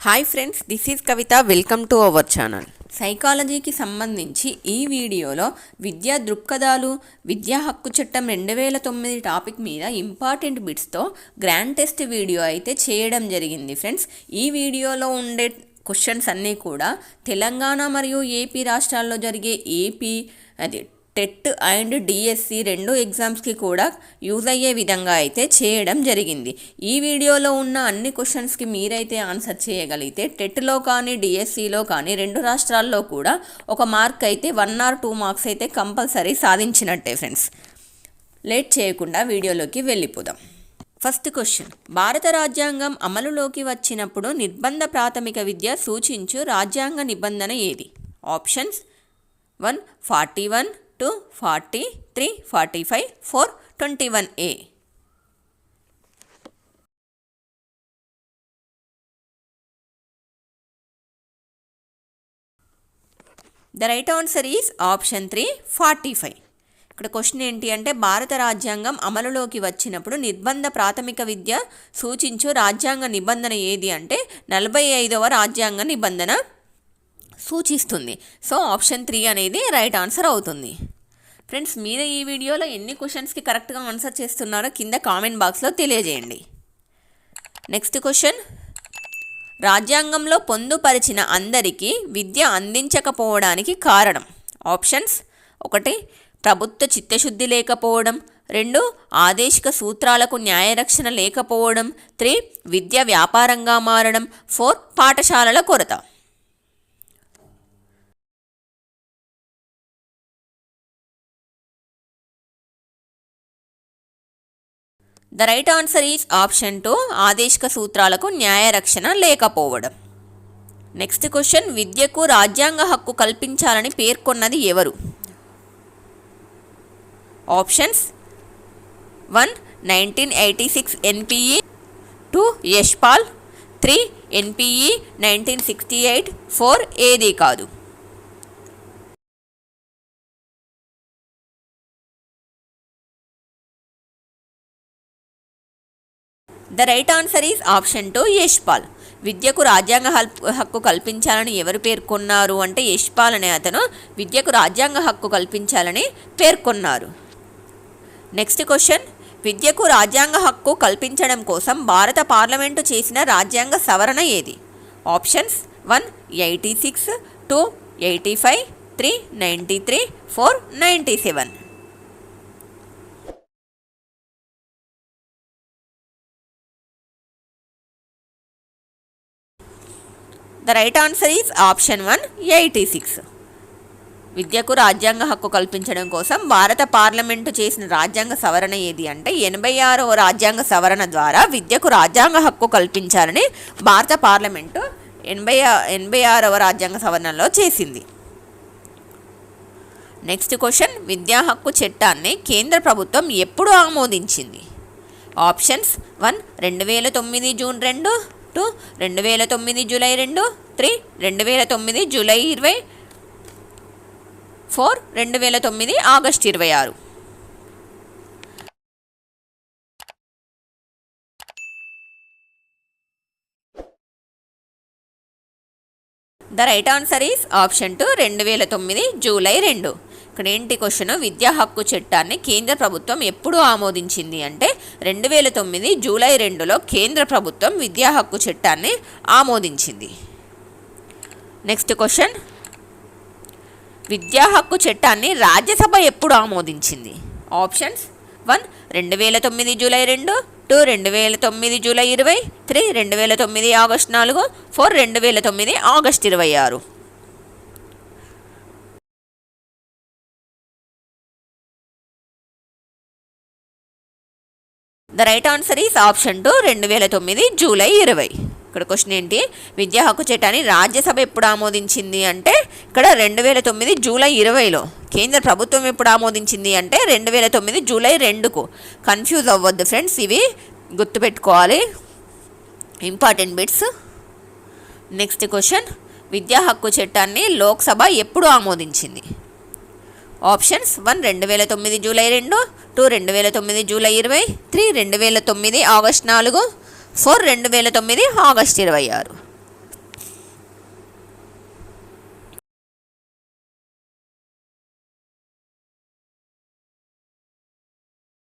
Hi friends, this is Kavitha. Welcome to our channel. సైకాలజీకి సంబంధించి ఈ వీడియోలో విద్యా దృక్పథాలు, విద్యా హక్కు చట్టం 2009 టాపిక్ మీద ఇంపార్టెంట్ బిట్స్తో గ్రాండ్ టెస్ట్ వీడియో అయితే చేయడం జరిగింది ఫ్రెండ్స్. ఈ వీడియోలో ఉండే క్వశ్చన్స్ అన్నీ కూడా తెలంగాణ మరియు ఏపీ రాష్ట్రాల్లో జరిగే టెట్ అండ్ డిఎస్సి రెండు ఎగ్జామ్స్కి కూడా యూజ్ అయ్యే విధంగా అయితే చేయడం జరిగింది. ఈ వీడియోలో ఉన్న అన్ని క్వశ్చన్స్కి మీరైతే ఆన్సర్ చేయగలిగితే టెట్లో కానీ డిఎస్సిలో కానీ రెండు రాష్ట్రాల్లో కూడా ఒక మార్క్ అయితే 1 or 2 మార్క్స్ అయితే కంపల్సరీ సాధించినట్టే ఫ్రెండ్స్. లేట్ చేయకుండా వీడియోలోకి వెళ్ళిపోదాం. ఫస్ట్ క్వశ్చన్, భారత రాజ్యాంగం అమలులోకి వచ్చినప్పుడు నిర్బంధ ప్రాథమిక విద్య సూచించు రాజ్యాంగ నిబంధన ఏది? Options 1 41, 2 40, 3 45, 4 21A. The right answer is option 3 45. ఇక్కడ క్వశ్చన్ ఏంటి అంటే భారత రాజ్యాంగం అమలులోకి వచ్చినప్పుడు నిర్బంధ ప్రాథమిక విద్య సూచించు రాజ్యాంగ నిబంధన ఏది అంటే 45వ రాజ్యాంగ నిబంధన సూచిస్తుంది. సో ఆప్షన్ 3 అనేది రైట్ ఆన్సర్ అవుతుంది. ఫ్రెండ్స్, మీరు ఈ వీడియోలో ఎన్ని క్వశ్చన్స్కి కరెక్ట్గా ఆన్సర్ చేస్తున్నారో కింద కామెంట్ బాక్స్లో తెలియజేయండి. నెక్స్ట్ క్వశ్చన్, రాజ్యాంగంలో పొందుపరిచిన అందరికీ విద్య అందించకపోవడానికి కారణం? ఆప్షన్స్ 1 ప్రభుత్వ చిత్తశుద్ధి లేకపోవడం, 2 ఆదేశిక సూత్రాలకు న్యాయరక్షణ లేకపోవడం, 3 విద్య వ్యాపారంగా మారడం, 4 పాఠశాలల కొరత. The right answer is option 2 ఆదేశిక సూత్రాలకు న్యాయరక్షణ లేకపోవడం. నెక్స్ట్ క్వశ్చన్, విద్యకు రాజ్యాంగ హక్కు కల్పించాలని పేర్కొన్నది ఎవరు? ఆప్షన్స్ 1 1986 ఎన్పిఈ, 2 యశ్పాల్, 3 ఎన్పిఈ 1968, 4 ఏది కాదు. The right answer is option 2 Yashpal. విద్యకు రాజ్యాంగ హక్కు కల్పించాలని ఎవరు పేర్కొన్నారు అంటే యశ్పాల్ అనే అతను విద్యకు రాజ్యాంగ హక్కు కల్పించాలని పేర్కొన్నారు. నెక్స్ట్ క్వశ్చన్, విద్యకు రాజ్యాంగ హక్కు కల్పించడం కోసం భారత పార్లమెంటు చేసిన రాజ్యాంగ సవరణ ఏది? Options 1 86, 2 85, 3 93, 4 97. The right answer is option 1 86. విద్యకు రాజ్యాంగ హక్కు కల్పించడం కోసం భారత పార్లమెంటు చేసిన రాజ్యాంగ సవరణ ఏది అంటే 86వ రాజ్యాంగ సవరణ ద్వారా విద్యకు రాజ్యాంగ హక్కు కల్పించాలని భారత పార్లమెంటు 86వ రాజ్యాంగ సవరణలో చేసింది. నెక్స్ట్ క్వశ్చన్, విద్యా హక్కు చట్టాన్ని కేంద్ర ప్రభుత్వం ఎప్పుడు ఆమోదించింది? Options 1 2009 June 2, 2 2009 July 2, 3 2009 July 20, 4 2009 August 26. The right answer is option 2 2009 July 2. ఇక్కడ ఏంటి క్వశ్చన్, విద్యా హక్కు చట్టాన్ని కేంద్ర ప్రభుత్వం ఎప్పుడు ఆమోదించింది అంటే 2009 జూలై 2లో కేంద్ర ప్రభుత్వం విద్యా హక్కు చట్టాన్ని ఆమోదించింది. నెక్స్ట్ క్వశ్చన్, విద్యా హక్కు చట్టాన్ని రాజ్యసభ ఎప్పుడు ఆమోదించింది? Options 1 2009 July 2, 2 2009 July 20, 3 2009 August 4, 4 2009 August 26. The right answer is option 2 2009 July 20. ఇక్కడ క్వశ్చన్ ఏంటి, విద్యా హక్కు చట్టాన్ని రాజ్యసభ ఎప్పుడు ఆమోదించింది అంటే ఇక్కడ 2009 జూలై 20లో, కేంద్ర ప్రభుత్వం ఎప్పుడు ఆమోదించింది అంటే 2009 జూలై 2కు. కన్ఫ్యూజ్ అవ్వద్దు ఫ్రెండ్స్, ఇవి గుర్తుపెట్టుకోవాలి, ఇంపార్టెంట్ బిట్స్. నెక్స్ట్ క్వశ్చన్, విద్యా హక్కు చట్టాన్ని లోక్సభ ఎప్పుడు ఆమోదించింది? Options 1 2009 July 2, 2 2009 July 20, 3 2009 August 4, 4 2009 August 26.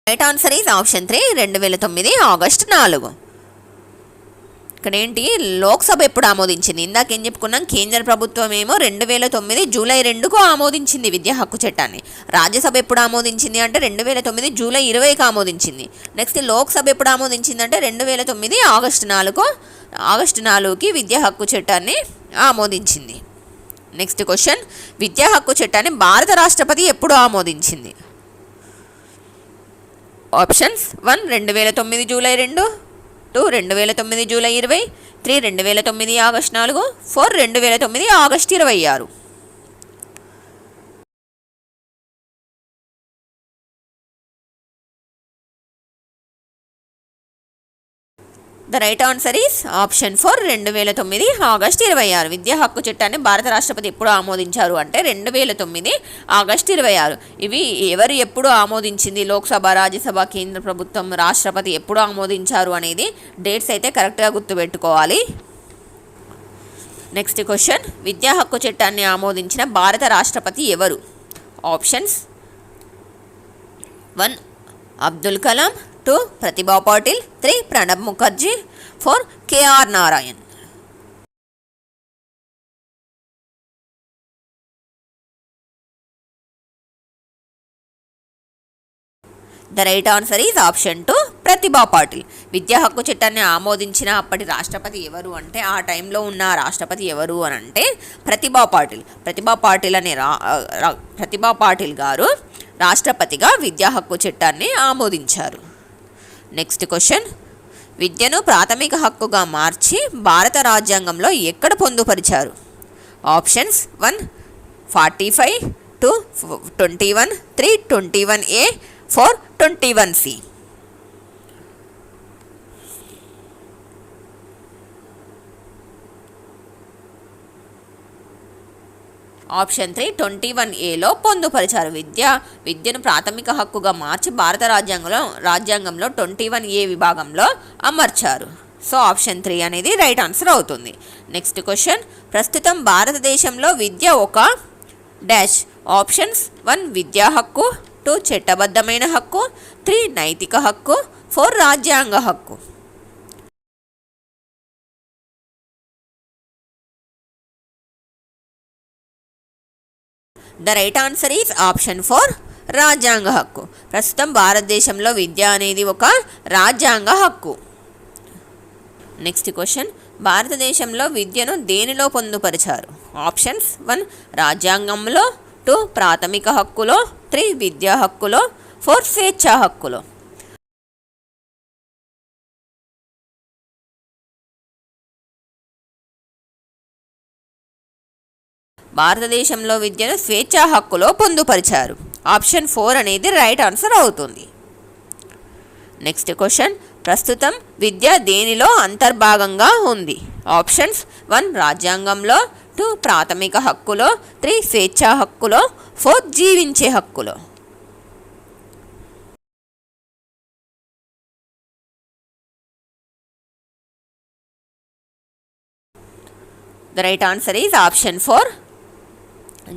Right answer is option 3 2009 August 4. ఇక్కడ ఏంటి, లోక్సభ ఎప్పుడు ఆమోదించింది? ఇందాక ఏం చెప్పుకున్నాం, కేంద్ర ప్రభుత్వం ఏమో 2009 జూలై 2కు ఆమోదించింది విద్యా హక్కు చట్టాన్ని. రాజ్యసభ ఎప్పుడు ఆమోదించింది అంటే 2009 జూలై 20కి ఆమోదించింది. నెక్స్ట్ లోక్సభ ఎప్పుడు ఆమోదించింది అంటే 2009 ఆగస్టు 4కి విద్యా హక్కు చట్టాన్ని ఆమోదించింది. నెక్స్ట్ క్వశ్చన్, విద్యా హక్కు చట్టాన్ని భారత రాష్ట్రపతి ఎప్పుడు ఆమోదించింది? Options 1 2009 July 2, 2 2009 July 20, 3 2009 August 4, 4 2009 August 26. The right answer is option 4 2009 August 26. విద్యా హక్కు చట్టాన్ని భారత రాష్ట్రపతి ఎప్పుడు ఆమోదించారు అంటే 2009 ఆగస్టు 26. ఇవి ఎవరు ఎప్పుడు ఆమోదించింది, లోక్సభ, రాజ్యసభ, కేంద్ర ప్రభుత్వం, రాష్ట్రపతి ఎప్పుడు ఆమోదించారు అనేది డేట్స్ అయితే కరెక్ట్గా గుర్తుపెట్టుకోవాలి. నెక్స్ట్ క్వశ్చన్, విద్యా హక్కు చట్టాన్ని ఆమోదించిన భారత రాష్ట్రపతి ఎవరు? Options 1 Abdul Kalam, 2 Pratibha Patil, 3 Pranab Mukherjee, 4 K R Narayan. The right answer is option 2 Pratibha Patil. విద్యా హక్కు చట్టాన్ని ఆమోదించిన అప్పటి రాష్ట్రపతి ఎవరు అంటే, ఆ టైంలో ఉన్న రాష్ట్రపతి ఎవరు అని అంటే ప్రతిభా పాటిల్. ప్రతిభా పాటిల్ గారు రాష్ట్రపతిగా విద్యా హక్కు చట్టాన్ని ఆమోదించారు. నెక్స్ట్ క్వశ్చన్, విద్యను ప్రాథమిక హక్కుగా మార్చి భారత రాజ్యాంగంలో ఎక్కడ పొందుపరిచారు? Options 1 45, 2 21, 3 21A, 4 21C. ఆప్షన్ 3 21Aలో పొందుపరిచారు. విద్యను ప్రాథమిక హక్కుగా మార్చి భారత రాజ్యాంగంలో 21A విభాగంలో అమర్చారు. సో ఆప్షన్ 3 అనేది రైట్ ఆన్సర్ అవుతుంది. నెక్స్ట్ క్వశ్చన్, ప్రస్తుతం భారతదేశంలో విద్య ఒక డాష్. ఆప్షన్స్ 1 విద్యా హక్కు, 2 చట్టబద్ధమైన హక్కు, 3 నైతిక హక్కు, 4 రాజ్యాంగ హక్కు. The right answer is option 4 రాజ్యాంగ హక్కు. ప్రస్తుతం భారతదేశంలో విద్య అనేది ఒక రాజ్యాంగ హక్కు. నెక్స్ట్ క్వశ్చన్, భారతదేశంలో విద్యను దేనిలో పొందుపరిచారు? ఆప్షన్స్ 1 రాజ్యాంగంలో, 2 ప్రాథమిక హక్కులో, 3 విద్యా హక్కులో, 4 స్వేచ్ఛా హక్కులో. భారతదేశంలో విద్యను స్వేచ్ఛా హక్కులో పొందుపరిచారు. ఆప్షన్ 4 అనేది రైట్ ఆన్సర్ అవుతుంది. నెక్స్ట్ క్వశ్చన్, ప్రస్తుతం విద్య దేనిలో అంతర్భాగంగా ఉంది? ఆప్షన్స్ 1 రాజ్యాంగంలో, 2 ప్రాథమిక హక్కులో, 3 స్వేచ్ఛా హక్కులో, 4 జీవించే హక్కులో. The right answer is option 4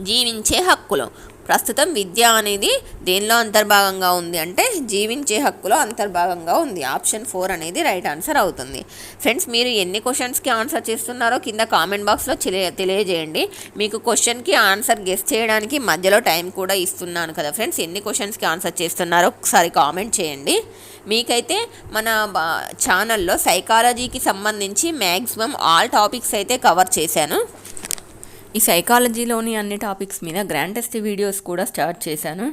జీవించే హక్కులో. ప్రస్తుతం విద్య అనేది దేనిలో అంతర్భాగంగా ఉంది అంటే జీవించే హక్కులో అంతర్భాగంగా ఉంది. ఆప్షన్ 4 అనేది రైట్ ఆన్సర్ అవుతుంది. ఫ్రెండ్స్, మీరు ఎన్ని క్వశ్చన్స్కి ఆన్సర్ చేస్తున్నారో కింద కామెంట్ బాక్స్లో తెలియజేయండి. మీకు క్వశ్చన్కి ఆన్సర్ గెస్ చేయడానికి మధ్యలో టైం కూడా ఇస్తున్నాను కదా ఫ్రెండ్స్. ఎన్ని క్వశ్చన్స్కి ఆన్సర్ చేస్తున్నారో ఒకసారి కామెంట్ చేయండి. మీకైతే మన ఛానల్లో సైకాలజీకి సంబంధించి మ్యాక్సిమం ఆల్ టాపిక్స్ అయితే కవర్ చేశాను. ఈ సైకాలజీలోని అన్ని టాపిక్స్ మీద గ్రాండ్ టెస్ట్ వీడియోస్ కూడా స్టార్ట్ చేశాను.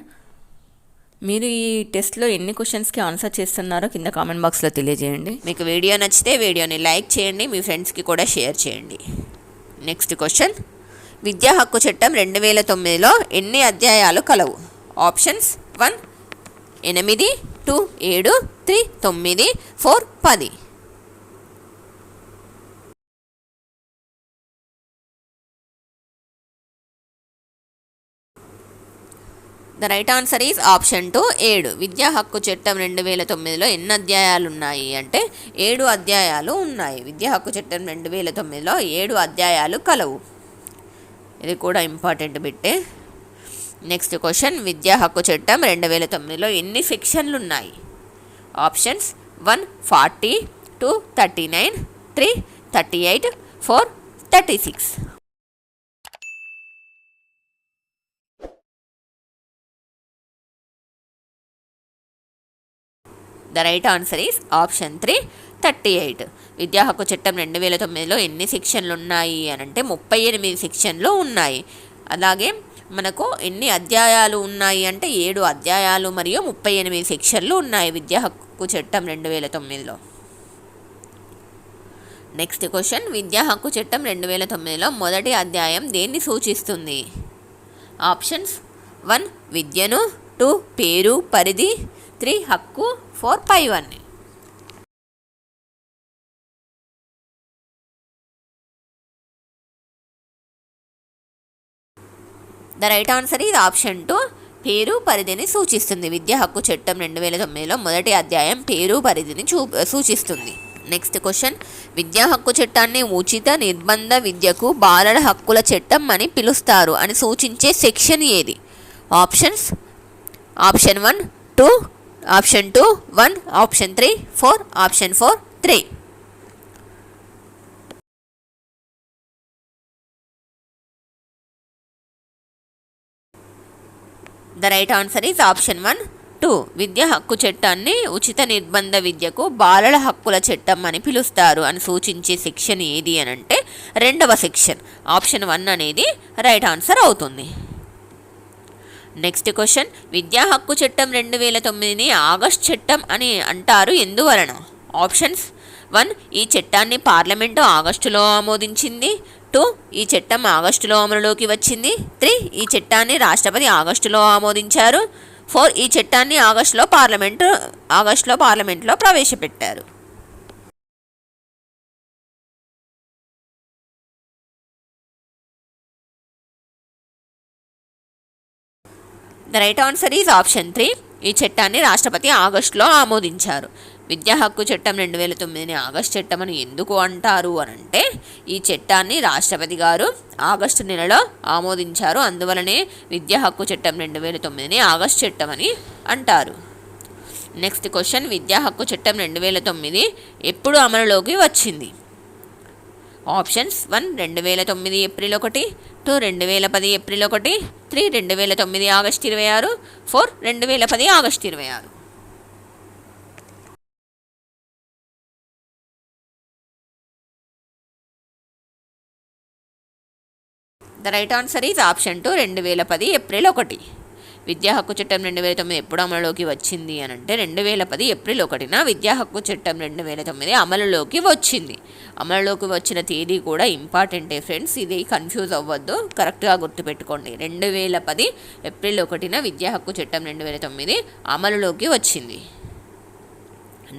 మీరు ఈ టెస్ట్లో ఎన్ని క్వశ్చన్స్కి ఆన్సర్ చేస్తున్నారో కింద కామెంట్ బాక్స్లో తెలియజేయండి. మీకు వీడియో నచ్చితే వీడియోని లైక్ చేయండి, మీ ఫ్రెండ్స్కి కూడా షేర్ చేయండి. నెక్స్ట్ క్వశ్చన్, విద్యా హక్కు చట్టం 2009లో ఎన్ని అధ్యాయాలు కలవు? Options 1 8, 2 7, 3 9, 4 10. The right answer is option 2 7. విద్యా హక్కు చట్టం 2009లో ఎన్ని అధ్యాయాలు ఉన్నాయి అంటే 7 అధ్యాయాలు ఉన్నాయి. విద్యా హక్కు చట్టం 2009లో 7 అధ్యాయాలు కలవు. ఇది కూడా ఇంపార్టెంట్ బిట్టే. నెక్స్ట్ క్వశ్చన్, విద్యా హక్కు చట్టం 2009లో ఎన్ని సెక్షన్లు ఉన్నాయి? Options 1 40, 2 39, 3 38, 4 36. The right answer is option 3 38. విద్యా హక్కు చట్టం 2009లో ఎన్ని సెక్షన్లు ఉన్నాయి అని అంటే 38 సెక్షన్లు ఉన్నాయి. అలాగే మనకు ఎన్ని అధ్యాయాలు ఉన్నాయి అంటే 7 అధ్యాయాలు మరియు 38 సెక్షన్లు ఉన్నాయి విద్యా హక్కు చట్టం 2009లో. నెక్స్ట్ క్వశ్చన్, విద్యా హక్కు చట్టం 2009లో మొదటి అధ్యాయం దేన్ని సూచిస్తుంది? ఆప్షన్స్ 1 విద్యను, 2 పేరు పరిధి, 3 హక్కు, 4 పైవన్నీ. The right answer is option 2 పేరు పరిధిని సూచిస్తుంది. విద్యా హక్కు చట్టం 2009లో మొదటి అధ్యాయం పేరు పరిధిని సూచిస్తుంది. నెక్స్ట్ క్వశ్చన్, విద్యా హక్కు చట్టాన్ని ఉచిత నిర్బంధ విద్యకు బాలల హక్కుల చట్టం అని పిలుస్తారు అని సూచించే సెక్షన్ ఏది? Options option 1 2, option 2 1, option 3 4, option 4 3. The right answer is option 1 2. విద్యా హక్కు చట్టాన్ని ఉచిత నిర్బంధ విద్యకు బాలల హక్కుల చట్టం అని పిలుస్తారు అని సూచించే సెక్షన్ ఏది అని అంటే 2వ సెక్షన్, ఆప్షన్ 1 అనేది రైట్ ఆన్సర్ అవుతుంది. నెక్స్ట్ క్వశ్చన్, విద్యా హక్కు చట్టం 2009ని ఆగస్ట్ చట్టం అని అంటారు ఎందువలన? ఆప్షన్స్ 1 ఈ చట్టాన్ని పార్లమెంటు ఆగస్టులో ఆమోదించింది, 2 ఈ చట్టం ఆగస్టులో అమలులోకి వచ్చింది, 3 ఈ చట్టాన్ని రాష్ట్రపతి ఆగస్టులో ఆమోదించారు, 4 ఈ చట్టాన్ని ఆగస్టులో పార్లమెంట్లో ప్రవేశపెట్టారు. The right answer is option 3 ఈ చట్టాన్ని రాష్ట్రపతి ఆగస్టులో ఆమోదించారు. విద్యా హక్కు చట్టం 2009ని ఆగస్టు చట్టం అని ఎందుకు అంటారు అని అంటే ఈ చట్టాన్ని రాష్ట్రపతి గారు ఆగస్టు నెలలో ఆమోదించారు, అందువలనే విద్యా హక్కు చట్టం 2009ని ఆగస్టు చట్టం అని అంటారు. నెక్స్ట్ క్వశ్చన్, విద్యా హక్కు చట్టం 2009 ఎప్పుడు అమలులోకి వచ్చింది? Options 1 2009 April 1, 2 2010 April 1, 3 2009 August 26, 4 2010 August 26. The right answer is option 2 2010 April 1. విద్యా హక్కు చట్టం 2009 ఎప్పుడు అమలులోకి వచ్చింది అని అంటే 2010 ఏప్రిల్ 1న విద్యా హక్కు చట్టం 2009 అమలులోకి వచ్చింది. అమలులోకి వచ్చిన తేదీ కూడా ఇంపార్టెంటే ఫ్రెండ్స్, ఇది కన్ఫ్యూజ్ అవ్వద్దు, కరెక్ట్గా గుర్తుపెట్టుకోండి. 2010 ఏప్రిల్ 1న విద్యా హక్కు చట్టం 2009 అమలులోకి వచ్చింది.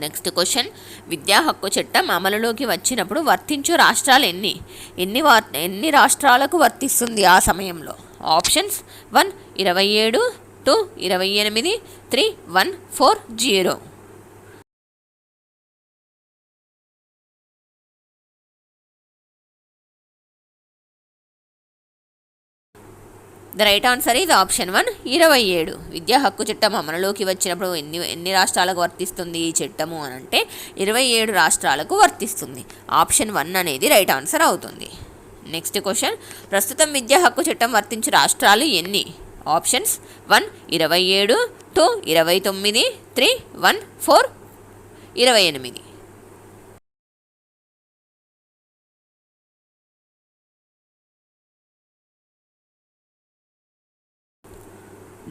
నెక్స్ట్ క్వశ్చన్, విద్యా హక్కు చట్టం అమలులోకి వచ్చినప్పుడు వర్తించు రాష్ట్రాలు ఎన్ని రాష్ట్రాలకు వర్తిస్తుంది ఆ సమయంలో? Options 1 27, 2 28, 3 1 4 0. The right answer is option 1 27. విద్యా హక్కు చట్టం అమలులోకి వచ్చినప్పుడు ఎన్ని రాష్ట్రాలకు వర్తిస్తుంది ఈ చట్టము అని అంటే 27 రాష్ట్రాలకు వర్తిస్తుంది. ఆప్షన్ 1 అనేది రైట్ ఆన్సర్ అవుతుంది. నెక్స్ట్ క్వశ్చన్, ప్రస్తుతం విద్యా హక్కు చట్టం వర్తించే రాష్ట్రాలు ఎన్ని? Options 1 27, 2 29, 3 1 4 28.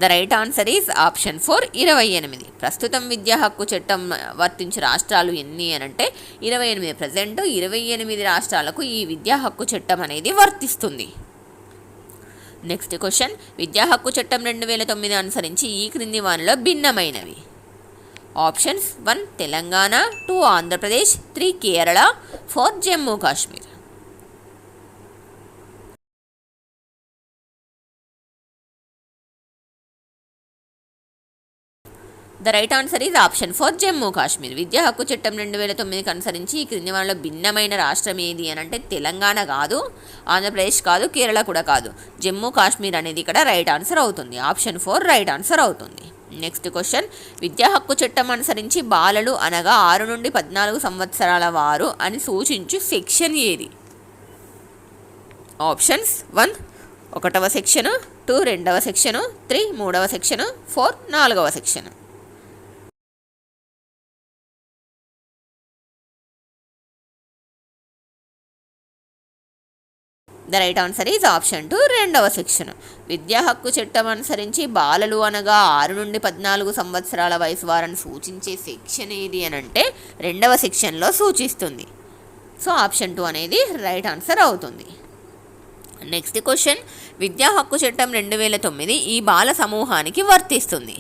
The right answer is option 4 28. ప్రస్తుతం విద్యా హక్కు చట్టం వర్తించే రాష్ట్రాలు ఎన్ని అని అంటే 28. ప్రజెంట్ 28 రాష్ట్రాలకు ఈ విద్యా హక్కు చట్టం అనేది వర్తిస్తుంది. నెక్స్ట్ క్వశ్చన్, విద్యా హక్కు చట్టం 2009 అనుసరించి ఈ క్రింది వానిలో భిన్నమైనవి? Options 1 Telangana, 2 Andhra Pradesh, 3 Kerala, 4 Jammu Kashmir. The right answer is option 4 Jammu Kashmir. విద్యా హక్కు చట్టం 2009కి అనుసరించి ఈ క్రింది వాళ్ళలో భిన్నమైన రాష్ట్రం ఏది అని అంటే తెలంగాణ కాదు, ఆంధ్రప్రదేశ్ కాదు, కేరళ కూడా కాదు, జమ్మూ కాశ్మీర్ అనేది ఇక్కడ రైట్ ఆన్సర్ అవుతుంది. ఆప్షన్ 4 రైట్ ఆన్సర్ అవుతుంది. నెక్స్ట్ క్వశ్చన్, విద్యా హక్కు చట్టం అనుసరించి బాలలు అనగా 6 నుండి 14 సంవత్సరాల వారు అని సూచించు సెక్షన్ ఏది? ఆప్షన్స్ 1 1వ సెక్షను, 2 2వ సెక్షను, 3 3వ సెక్షను, 4 4వ section. The right answer is option 2 2వ సెక్షన్. విద్యా హక్కు చట్టం అనుసరించి బాలలు అనగా 6 నుండి 14 సంవత్సరాల వయసు వారిని సూచించే సెక్షన్ ఏది అని అంటే 2వ సెక్షన్లో సూచిస్తుంది. సో ఆప్షన్ 2 అనేది రైట్ ఆన్సర్ అవుతుంది. నెక్స్ట్ క్వశ్చన్, విద్యా హక్కు చట్టం 2009 ఈ బాల సమూహానికి వర్తిస్తుంది.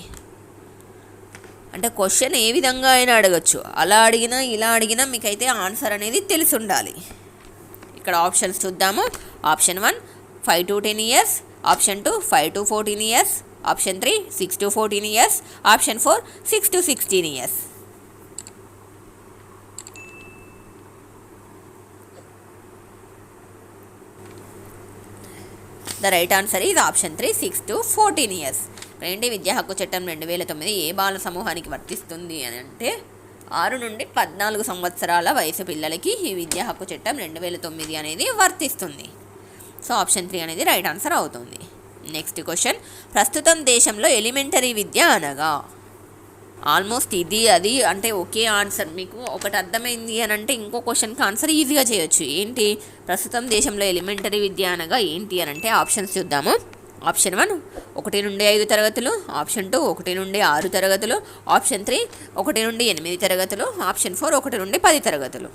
అంటే క్వశ్చన్ ఏ విధంగా అయినా అడగచ్చు, అలా అడిగినా ఇలా అడిగినా మీకైతే ఆన్సర్ అనేది తెలిసి ఉండాలి. ఇక్కడ ఆప్షన్స్ చూద్దాము. Option 1 5 to 10 years, option 2 5 to 14 years, option 3 6 to 14 years, option 4 6 to 16 years. The right answer is option 3 6 to 14 years. ఏంటి విద్యా హక్కు చట్టం 2009 ఏ బాల సమూహానికి వర్తిస్తుంది అని అంటే 6 నుండి 14 సంవత్సరాల వయసు పిల్లలకి ఈ విద్యా హక్కు చట్టం 2009 అనేది వర్తిస్తుంది. సో ఆప్షన్ 3 అనేది రైట్ ఆన్సర్ అవుతుంది. నెక్స్ట్ క్వశ్చన్, ప్రస్తుతం దేశంలో ఎలిమెంటరీ విద్య అనగా? ఆల్మోస్ట్ ఇది అది అంటే ఒకే ఆన్సర్. మీకు ఒకటి అర్థమైంది అని అంటే ఇంకో క్వశ్చన్కి ఆన్సర్ ఈజీగా చేయొచ్చు. ఏంటి ప్రస్తుతం దేశంలో ఎలిమెంటరీ విద్య అనగా ఏంటి అని అంటే ఆప్షన్స్ చూద్దాము. ఆప్షన్ 1 1 నుండి 5 తరగతులు, ఆప్షన్ 2 1 నుండి 6 తరగతులు, ఆప్షన్ 3 1 నుండి 8 తరగతులు, ఆప్షన్ 4 1 నుండి 10 తరగతులు.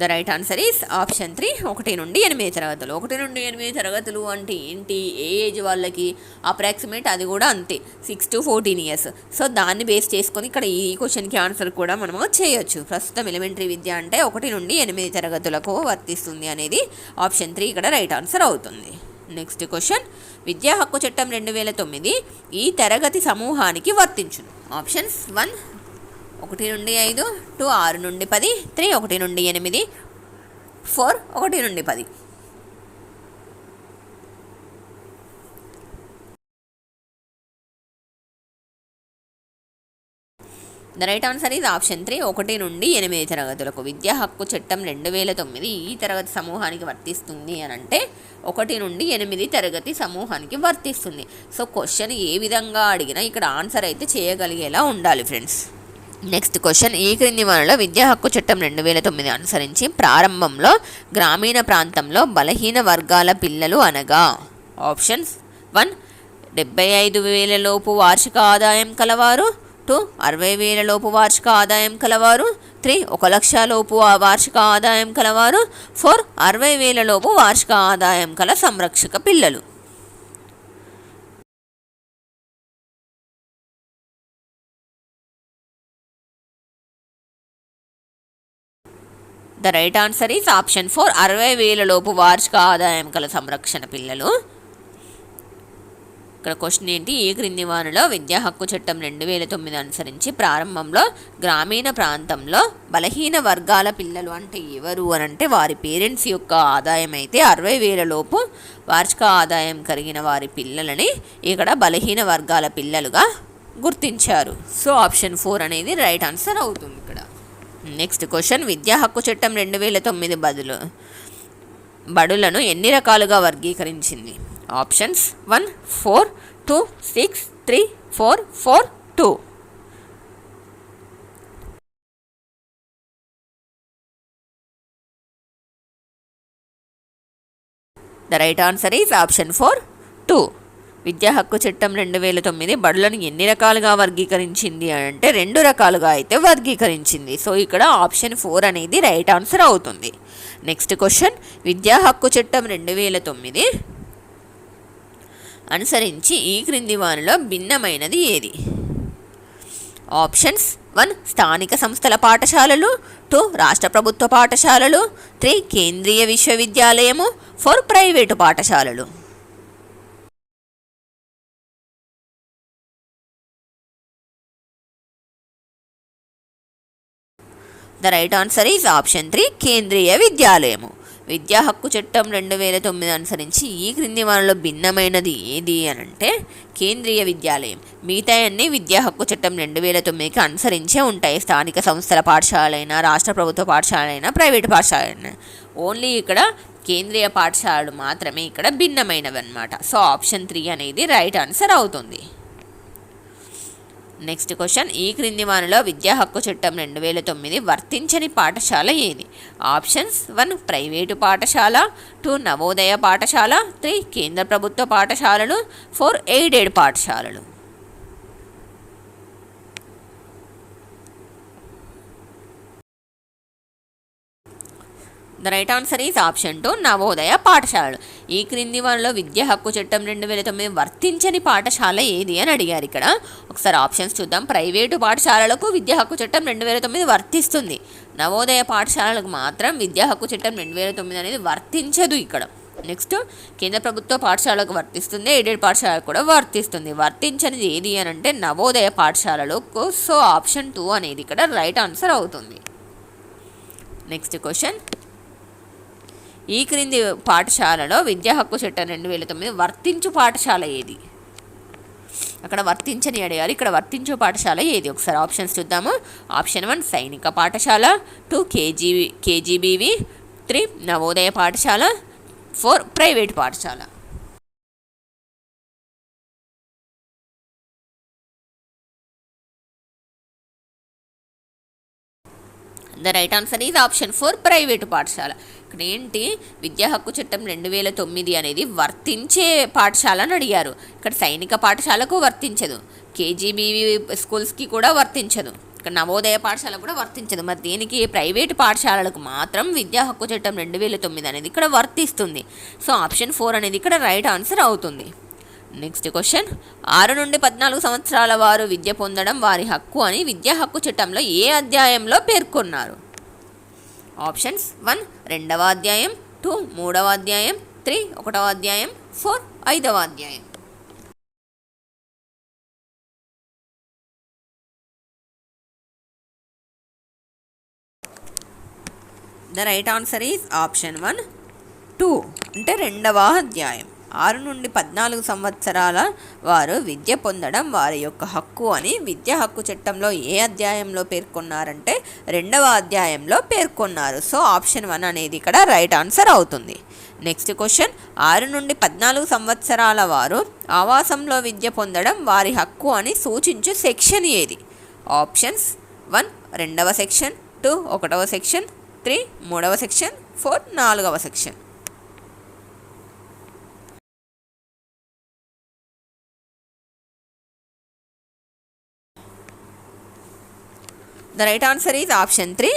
The right answer is option 3 1 నుండి 8 తరగతులు. 1 నుండి 8 తరగతులు అంటే ఏంటి, ఏ ఏజ్ వాళ్ళకి అప్రాక్సిమేట్ అది కూడా అంతే 6 to 14 years. సో దాన్ని బేస్ చేసుకొని ఇక్కడ ఈ క్వశ్చన్కి ఆన్సర్ కూడా మనము చేయొచ్చు. ప్రస్తుతం ఎలిమెంటరీ విద్య అంటే 1 నుండి 8 తరగతులకు వర్తిస్తుంది అనేది ఆప్షన్ 3 ఇక్కడ రైట్ ఆన్సర్ అవుతుంది. నెక్స్ట్ క్వశ్చన్, విద్యా హక్కు చట్టం 2009 ఈ తరగతి సమూహానికి వర్తించును. ఆప్షన్స్ 1 1 నుండి 5, 2 6 నుండి 10, 3 1 నుండి 8, 4 1 నుండి 10. The right answer is option 3 1 నుండి 8 తరగతులకు విద్యా హక్కు చట్టం 2009 ఈ తరగతి సమూహానికి వర్తిస్తుంది అని అంటే 1 నుండి 8 తరగతి సమూహానికి వర్తిస్తుంది. సో క్వశ్చన్ ఏ విధంగా అడిగినా ఇక్కడ ఆన్సర్ అయితే చేయగలిగేలా ఉండాలి ఫ్రెండ్స్. నెక్స్ట్ క్వశ్చన్, ఈ క్రింది వారిలో విద్యా హక్కు చట్టం 2009 అనుసరించి ప్రారంభంలో గ్రామీణ ప్రాంతంలో బలహీన వర్గాల పిల్లలు అనగా? ఆప్షన్స్ 1 75,000 లోపు వార్షిక ఆదాయం కలవారు, 2 60,000 లోపు వార్షిక ఆదాయం కలవారు, 3 1 లక్ష లోపు వార్షిక ఆదాయం కలవారు, 4 60,000 లోపు వార్షిక ఆదాయం కల సంరక్షక పిల్లలు. The right answer is option 4 60,000 లోపు వార్షిక ఆదాయం కల సంరక్షణ పిల్లలు. ఇక్కడ క్వశ్చన్ ఏంటి, ఈ క్రింది వారిలో విద్యా హక్కు చట్టం 2009 అనుసరించి ప్రారంభంలో గ్రామీణ ప్రాంతంలో బలహీన వర్గాల పిల్లలు అంటే ఎవరు అని అంటే వారి పేరెంట్స్ యొక్క ఆదాయం అయితే 60,000 లోపు వార్షిక ఆదాయం కలిగిన వారి పిల్లలని ఇక్కడ బలహీన వర్గాల పిల్లలుగా గుర్తించారు. సో ఆప్షన్ 4 అనేది రైట్ ఆన్సర్ అవుతుంది ఇక్కడ. నెక్స్ట్ క్వశ్చన్, విద్యా హక్కు చట్టం 2009 బడులను ఎన్ని రకాలుగా వర్గీకరించింది? Options 1 4 2 6 3 4 4 2. The right answer is option 4 2. విద్యా హక్కు చట్టం 2009 బడులను ఎన్ని రకాలుగా వర్గీకరించింది అంటే 2 రకాలుగా అయితే వర్గీకరించింది. సో ఇక్కడ ఆప్షన్ 4 అనేది రైట్ ఆన్సర్ అవుతుంది. నెక్స్ట్ క్వశ్చన్, విద్యా హక్కు చట్టం 2009 అనుసరించి ఈ క్రింది వారిలో భిన్నమైనది ఏది? ఆప్షన్స్ 1 స్థానిక సంస్థల పాఠశాలలు, 2 రాష్ట్ర ప్రభుత్వ పాఠశాలలు, 3 కేంద్రీయ విశ్వవిద్యాలయము, 4 ప్రైవేటు పాఠశాలలు. The right answer is option 3 కేంద్రీయ విద్యాలయము. విద్యా హక్కు చట్టం 2009 అనుసరించి ఈ క్రింది వారిలో భిన్నమైనది ఏది అని అంటే కేంద్రీయ విద్యాలయం. మిగతా అన్ని విద్యా హక్కు చట్టం 2009కి అనుసరించే ఉంటాయి. స్థానిక సంస్థల పాఠశాలైనా, రాష్ట్ర ప్రభుత్వ పాఠశాలైనా, ప్రైవేటు పాఠశాలైనా. ఓన్లీ ఇక్కడ కేంద్రీయ పాఠశాలలు మాత్రమే ఇక్కడ భిన్నమైనవి అన్నమాట. సో ఆప్షన్ 3 అనేది రైట్ ఆన్సర్ అవుతుంది. నెక్స్ట్ క్వశ్చన్, ఈ క్రింది వానిలో విద్యా హక్కు చట్టం 2009 వర్తించని పాఠశాల ఏది? ఆప్షన్స్ 1 ప్రైవేటు పాఠశాల, 2 నవోదయ పాఠశాల, 3 కేంద్ర ప్రభుత్వ పాఠశాలలు, 4 ఎయిడెడ్ పాఠశాలలు. The right answer is option 2 Navodaya పాఠశాలలు. ఈ క్రింది వారిలో విద్యా హక్కు చట్టం 2009 వర్తించని పాఠశాల ఏది అని అడిగారు. ఇక్కడ ఒకసారి ఆప్షన్స్ చూద్దాం. ప్రైవేటు పాఠశాలలకు విద్యా హక్కు చట్టం 2009 వర్తిస్తుంది. నవోదయ పాఠశాలలకు మాత్రం విద్యా హక్కు చట్టం 2009 అనేది వర్తించదు ఇక్కడ. నెక్స్ట్ కేంద్ర ప్రభుత్వ పాఠశాలకు వర్తిస్తుంది, ఎయిడెడ్ పాఠశాలకు కూడా వర్తిస్తుంది. వర్తించనిది ఏది అని అంటే నవోదయ పాఠశాలలకు. సో ఆప్షన్ 2 అనేది ఇక్కడ రైట్ ఆన్సర్ అవుతుంది. నెక్స్ట్ క్వశ్చన్, ఈ క్రింది పాఠశాలలో విద్యా హక్కు చట్టం 2009 వర్తించు పాఠశాల ఏది? అక్కడ వర్తించని అడిగారు, ఇక్కడ వర్తించు పాఠశాల ఏది? ఒకసారి ఆప్షన్స్ చూద్దాము. ఆప్షన్ 1 సైనిక పాఠశాల, 2 కేజీబీవి, 3 నవోదయ పాఠశాల, 4 ప్రైవేట్ పాఠశాల. The right answer is option 4 private పాఠశాల. ఇక్కడ ఏంటి, విద్యా హక్కు చట్టం 2009 అనేది వర్తించే పాఠశాల అని అడిగారు. ఇక్కడ సైనిక పాఠశాలకు వర్తించదు, కేజీబీవి స్కూల్స్కి కూడా వర్తించదు, ఇక్కడ నవోదయ పాఠశాల కూడా వర్తించదు. మరి దీనికి ప్రైవేటు పాఠశాలలకు మాత్రం విద్యా హక్కు చట్టం 2009 అనేది ఇక్కడ వర్తిస్తుంది. సో ఆప్షన్ 4 అనేది ఇక్కడ రైట్ ఆన్సర్ అవుతుంది. నెక్స్ట్ క్వశ్చన్, 6 నుండి 14 సంవత్సరాల వారు విద్య పొందడం వారి హక్కు అని విద్యా హక్కు చట్టంలో ఏ అధ్యాయంలో పేర్కొన్నారు? ఆప్షన్స్ 1 2వ అధ్యాయం, 2 3వ అధ్యాయం, 3 1వ అధ్యాయం, 4 5వ అధ్యాయం. The right answer is option 1 2 అంటే 2వ అధ్యాయం. 6 నుండి 14 సంవత్సరాల వారు విద్య పొందడం వారి యొక్క హక్కు అని విద్యా హక్కు చట్టంలో ఏ అధ్యాయంలో పేర్కొన్నారంటే 2వ అధ్యాయంలో పేర్కొన్నారు. సో ఆప్షన్ 1 అనేది ఇక్కడ రైట్ ఆన్సర్ అవుతుంది. నెక్స్ట్ క్వశ్చన్, 6 నుండి 14 సంవత్సరాల వారు ఆవాసంలో విద్య పొందడం వారి హక్కు అని సూచించు సెక్షన్ ఏది? ఆప్షన్స్ 1 2వ సెక్షన్, 2 1వ సెక్షన్, 3 3వ సెక్షన్, 4 4వ section. The right answer is option 3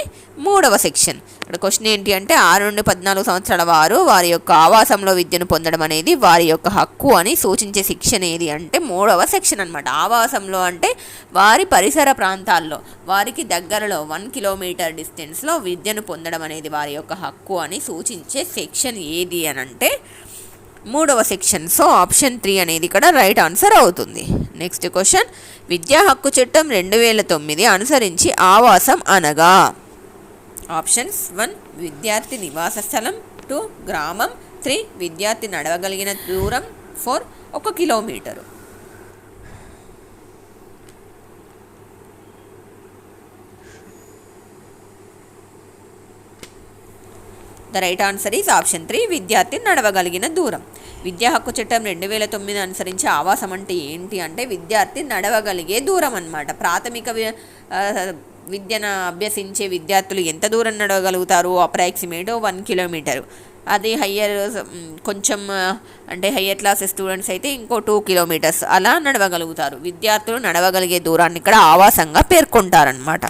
3వ సెక్షన్. ఇక్కడ క్వశ్చన్ ఏంటి అంటే 6 నుండి 14 సంవత్సరాల వారు వారి యొక్క ఆవాసంలో విద్యను పొందడం అనేది వారి యొక్క హక్కు అని సూచించే సెక్షన్ ఏది అంటే 3వ సెక్షన్ అనమాట. ఆవాసంలో అంటే వారి పరిసర ప్రాంతాల్లో, వారికి దగ్గరలో 1 కిలోమీటర్ డిస్టెన్స్లో విద్యను పొందడం అనేది వారి యొక్క హక్కు అని సూచించే సెక్షన్ ఏది అని అంటే 3వ సెక్షన్. సో ఆప్షన్ 3 అనేది ఇక్కడ రైట్ ఆన్సర్ అవుతుంది. నెక్స్ట్ క్వశ్చన్, విద్యా హక్కు చట్టం 2009 అనుసరించి ఆవాసం అనగా? ఆప్షన్స్ 1 విద్యార్థి నివాస స్థలం, 2 గ్రామం, 3 విద్యార్థి నడవగలిగిన దూరం, 4 1 kilometre. The right answer is option 3 విద్యార్థి నడవగలిగిన దూరం. విద్యా హక్కు చట్టం 2009 అనుసరించి ఆవాసం అంటే ఏంటి అంటే విద్యార్థి నడవగలిగే దూరం అన్నమాట. ప్రాథమిక విద్యను అభ్యసించే విద్యార్థులు ఎంత దూరం నడవగలుగుతారు? Approximate 1 kilometre. అది కొంచెం అంటే హయ్యర్ క్లాస్ స్టూడెంట్స్ అయితే ఇంకో 2 కిలోమీటర్స్ అలా నడవగలుగుతారు. విద్యార్థులు నడవగలిగే దూరాన్ని ఇక్కడ ఆవాసంగా పేర్కొంటారనమాట.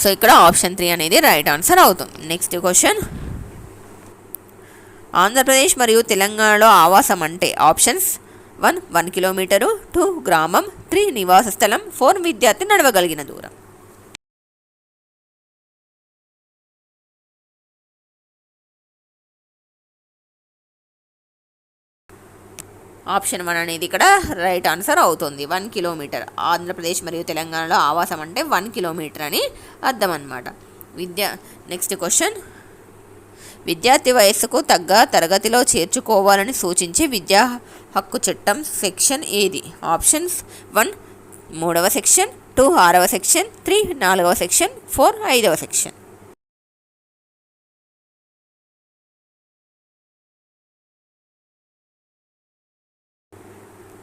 సో ఇక్కడ ఆప్షన్ 3 అనేది రైట్ ఆన్సర్ అవుతుంది. నెక్స్ట్ క్వశ్చన్, ఆంధ్రప్రదేశ్ మరియు తెలంగాణలో ఆవాసం అంటే? ఆప్షన్స్ 1 1 కిలోమీటరు, 2 గ్రామం, 3 నివాస స్థలం, 4 విద్యార్థి నడవగలిగిన దూరం. ఆప్షన్ 1 అనేది ఇక్కడ రైట్ ఆన్సర్ అవుతుంది. 1 కిలోమీటర్. ఆంధ్రప్రదేశ్ మరియు తెలంగాణలో ఆవాసం అంటే 1 కిలోమీటర్ అని అర్థం అన్నమాట. నెక్స్ట్ క్వశ్చన్, విద్యార్థి వయస్సుకు తగ్గ తరగతిలో చేర్చుకోవాలని సూచించే విద్యా హక్కు చట్టం సెక్షన్ ఏది? ఆప్షన్స్ 1 3వ సెక్షన్, 2 6వ సెక్షన్, 3 4వ సెక్షన్, 4 5వ section.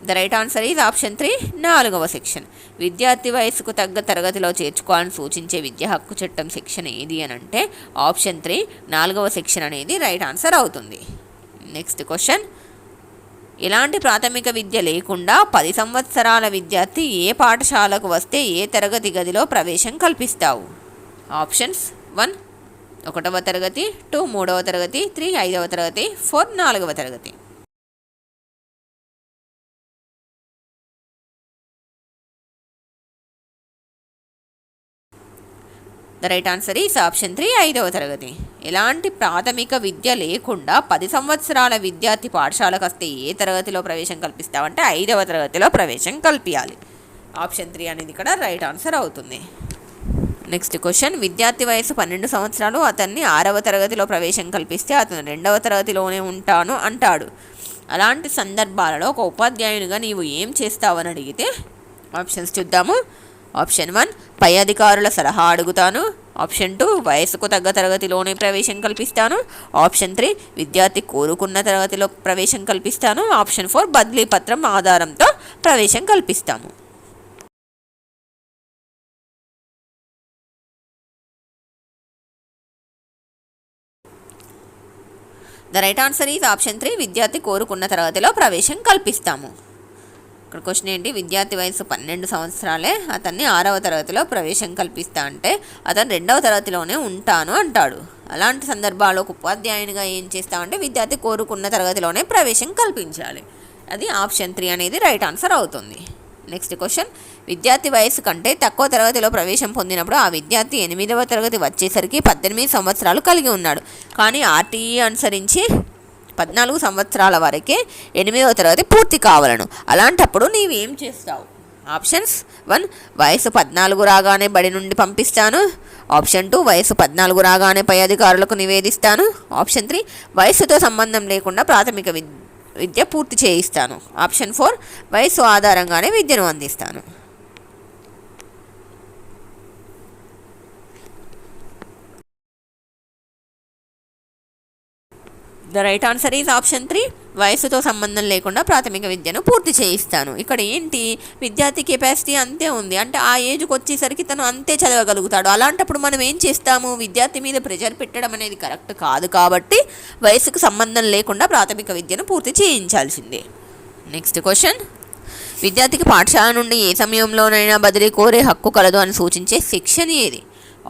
The right answer is option 3 4వ సెక్షన్. విద్యార్థి వయస్సుకు తగ్గ తరగతిలో చేర్చుకోవాలని సూచించే విద్యా హక్కు చట్టం సెక్షన్ ఏది అని అంటే ఆప్షన్ 3 4వ సెక్షన్ అనేది రైట్ ఆన్సర్ అవుతుంది. నెక్స్ట్ క్వశ్చన్, ఎలాంటి ప్రాథమిక విద్య లేకుండా 10 సంవత్సరాల విద్యార్థి ఏ పాఠశాలకు వస్తే ఏ తరగతి గదిలో ప్రవేశం కల్పిస్తావు? ఆప్షన్స్ 1 1వ తరగతి, 2 3వ తరగతి, 3 5వ తరగతి, 4 4వ తరగతి. The right answer is option 3 5వ తరగతి. ఎలాంటి ప్రాథమిక విద్య లేకుండా 10 సంవత్సరాల విద్యార్థి పాఠశాలకు వస్తే ఏ తరగతిలో ప్రవేశం కల్పిస్తామంటే 5వ తరగతిలో ప్రవేశం కల్పించాలి. ఆప్షన్ 3 అనేది ఇక్కడ రైట్ ఆన్సర్ అవుతుంది. నెక్స్ట్ క్వశ్చన్, విద్యార్థి వయసు 12 సంవత్సరాలు, అతన్ని 6వ తరగతిలో ప్రవేశం కల్పిస్తే అతను 2వ తరగతిలోనే ఉంటాను అంటాడు. అలాంటి సందర్భాలలో ఒక ఉపాధ్యాయునిగా నీవు ఏం చేస్తావని అడిగితే ఆప్షన్స్ చూద్దాము. ఆప్షన్ 1 పై అధికారుల సలహా అడుగుతాను. ఆప్షన్ 2 వయసుకు తగ్గ తరగతిలోనే ప్రవేశం కల్పిస్తాను. ఆప్షన్ 3 విద్యార్థి కోరుకున్న తరగతిలో ప్రవేశం కల్పిస్తాను. ఆప్షన్ 4 బదిలీ పత్రం ఆధారంతో ప్రవేశం కల్పిస్తాము. The right answer is option 3 విద్యార్థి కోరుకున్న తరగతిలో ప్రవేశం కల్పిస్తాము. ఇక్కడ క్వశ్చన్ ఏంటి, విద్యార్థి వయసు 12 సంవత్సరాలే, అతన్ని 6వ తరగతిలో ప్రవేశం కల్పిస్తా అంటే అతను 2వ తరగతిలోనే ఉంటాను అంటాడు. అలాంటి సందర్భాల్లో ఉపాధ్యాయునిగా ఏం చేస్తామంటే విద్యార్థి కోరుకున్న తరగతిలోనే ప్రవేశం కల్పించాలి. అది ఆప్షన్ 3 అనేది రైట్ ఆన్సర్ అవుతుంది. నెక్స్ట్ క్వశ్చన్, విద్యార్థి వయసు కంటే తక్కువ తరగతిలో ప్రవేశం పొందినప్పుడు ఆ విద్యార్థి 8వ తరగతి వచ్చేసరికి 18 సంవత్సరాలు కలిగి ఉన్నాడు. కానీ ఆర్టీఈ అనుసరించి 14 సంవత్సరాల వరకే 8వ తరగతి పూర్తి కావాలను. అలాంటప్పుడు నీవేం చేస్తావు? ఆప్షన్స్ 1 వయసు 14 రాగానే బడి నుండి పంపిస్తాను. ఆప్షన్ 2 వయసు 14 రాగానే పై అధికారులకు నివేదిస్తాను. ఆప్షన్ 3 వయసుతో సంబంధం లేకుండా ప్రాథమిక విద్య పూర్తి చేయిస్తాను. ఆప్షన్ 4 వయసు ఆధారంగానే విద్యను అందిస్తాను. The right answer is option 3 వయసుతో సంబంధం లేకుండా ప్రాథమిక విద్యను పూర్తి చేయిస్తాను. ఇక్కడ ఏంటి, విద్యార్థి కెపాసిటీ అంతే ఉంది, అంటే ఆ ఏజ్కి వచ్చేసరికి తను అంతే చదవగలుగుతాడు. అలాంటప్పుడు మనం ఏం చేస్తాము, విద్యార్థి మీద ప్రెషర్ పెట్టడం అనేది కరెక్ట్ కాదు. కాబట్టి వయసుకు సంబంధం లేకుండా ప్రాథమిక విద్యను పూర్తి చేయించాల్సిందే. నెక్స్ట్ క్వశ్చన్, విద్యార్థికి పాఠశాల నుండి ఏ సమయంలోనైనా బదిలీ కోరే హక్కు కలదు అని సూచించే సెక్షన్ ఏది?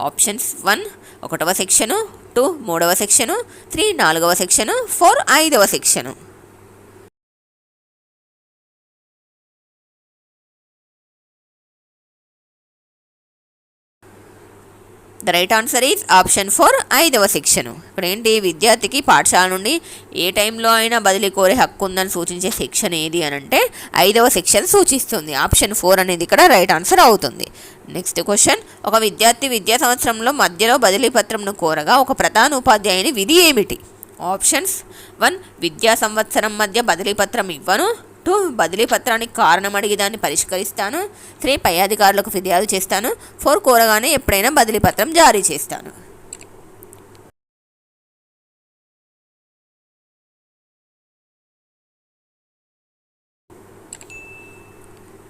ఆప్షన్స్ 1 1వ సెక్షను, 2 3వ సెక్షను, 3 4వ సెక్షను, 4 5వ section. The right answer is option 4 5వ సెక్షను. ఇక్కడ ఏంటి, విద్యార్థికి పాఠశాల నుండి ఏ టైంలో అయినా బదిలీ కోరే హక్కు ఉందని సూచించే సెక్షన్ ఏది అని అంటే 5వ సెక్షన్ సూచిస్తుంది. ఆప్షన్ 4 అనేది ఇక్కడ రైట్ ఆన్సర్ అవుతుంది. నెక్స్ట్ క్వశ్చన్, ఒక విద్యార్థి విద్యా సంవత్సరంలో మధ్యలో బదిలీ పత్రంను కోరగా ఒక ప్రధాన ఉపాధ్యాయుని విధి ఏమిటి? ఆప్షన్స్ 1 విద్యా సంవత్సరం మధ్య బదిలీ పత్రం ఇవ్వను. 2 బదిలీ పత్రానికి కారణం అడిగి దాన్ని పరిష్కరిస్తాను. 3 పై అధికారులకు ఫిర్యాదు చేస్తాను. 4 కోరగానే ఎప్పుడైనా బదిలీ పత్రం జారీ చేస్తాను.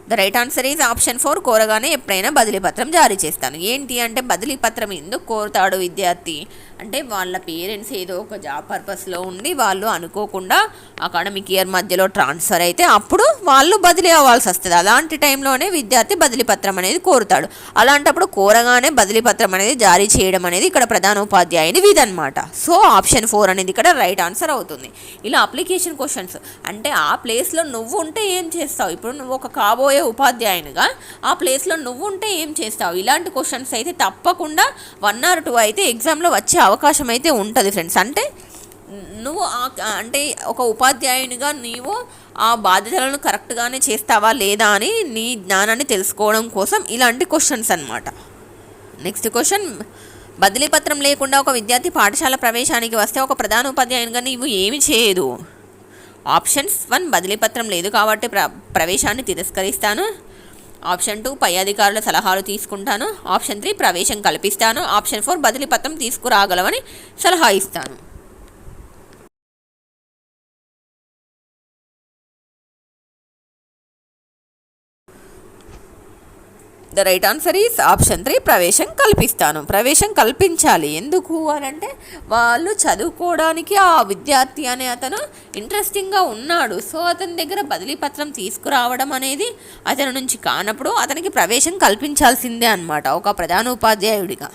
The right answer is option 4 కోరగానే ఎప్పుడైనా బదిలీ పత్రం జారీ చేస్తాను. ఏంటి అంటే బదిలీ పత్రం ఎందుకు కోరుతాడు విద్యార్థి అంటే వాళ్ళ పేరెంట్స్ ఏదో ఒక జాబ్ పర్పస్లో ఉండి వాళ్ళు అనుకోకుండా అకాడమిక్ ఇయర్ మధ్యలో ట్రాన్స్ఫర్ అయితే అప్పుడు వాళ్ళు బదిలీ అవ్వాల్సి వస్తుంది. అలాంటి టైంలోనే విద్యార్థి బదిలీ పత్రం అనేది కోరుతాడు. అలాంటప్పుడు కోరగానే బదిలీ పత్రం అనేది జారీ చేయడం అనేది ఇక్కడ ప్రధాన ఉపాధ్యాయుని విధి అనమాట. సో ఆప్షన్ 4 అనేది ఇక్కడ రైట్ ఆన్సర్ అవుతుంది. ఇలా అప్లికేషన్ క్వశ్చన్స్ అంటే ఆ ప్లేస్లో నువ్వు ఉంటే ఏం చేస్తావు, ఇప్పుడు నువ్వు ఒక కాబోయే ఉపాధ్యాయునిగా ఆ ప్లేస్లో నువ్వు ఉంటే ఏం చేస్తావు, ఇలాంటి క్వశ్చన్స్ అయితే తప్పకుండా 1 or 2 అయితే ఎగ్జామ్లో వచ్చే అవకాశం అయితే ఉంటుంది ఫ్రెండ్స్. అంటే నువ్వు అంటే ఒక ఉపాధ్యాయునిగా నీవు ఆ బాధ్యతలను కరెక్ట్గానే చేస్తావా లేదా అని నీ జ్ఞానాన్ని తెలుసుకోవడం కోసం ఇలాంటి క్వశ్చన్స్ అన్నమాట. నెక్స్ట్ క్వశ్చన్, బదిలీ పత్రం లేకుండా ఒక విద్యార్థి పాఠశాల ప్రవేశానికి వస్తే ఒక ప్రధాన ఉపాధ్యాయునిగా నీవు ఏమి చేయదు? ఆప్షన్స్ 1, బదిలీ పత్రం లేదు కాబట్టి ప్రవేశాన్ని తిరస్కరిస్తాను. ఆప్షన్ 2, పై అధికారుల సలహాలు తీసుకుంటాను. ఆప్షన్ 3, ప్రవేశం కల్పిస్తాను. ఆప్షన్ 4, బదిలీ పత్రం తీసుకురాగలవని సలహా ఇస్తాను. The right answer is option 3, ప్రవేశం కల్పిస్తాను. ప్రవేశం కల్పించాలి. ఎందుకు అని అంటే వాళ్ళు చదువుకోవడానికి ఆ విద్యార్థి అనే అతను ఇంట్రెస్టింగ్గా ఉన్నాడు. సో అతని దగ్గర బదిలీ పత్రం తీసుకురావడం అనేది అతని నుంచి కానప్పుడు అతనికి ప్రవేశం కల్పించాల్సిందే అన్నమాట ఒక ప్రధాన ఉపాధ్యాయుడిగా.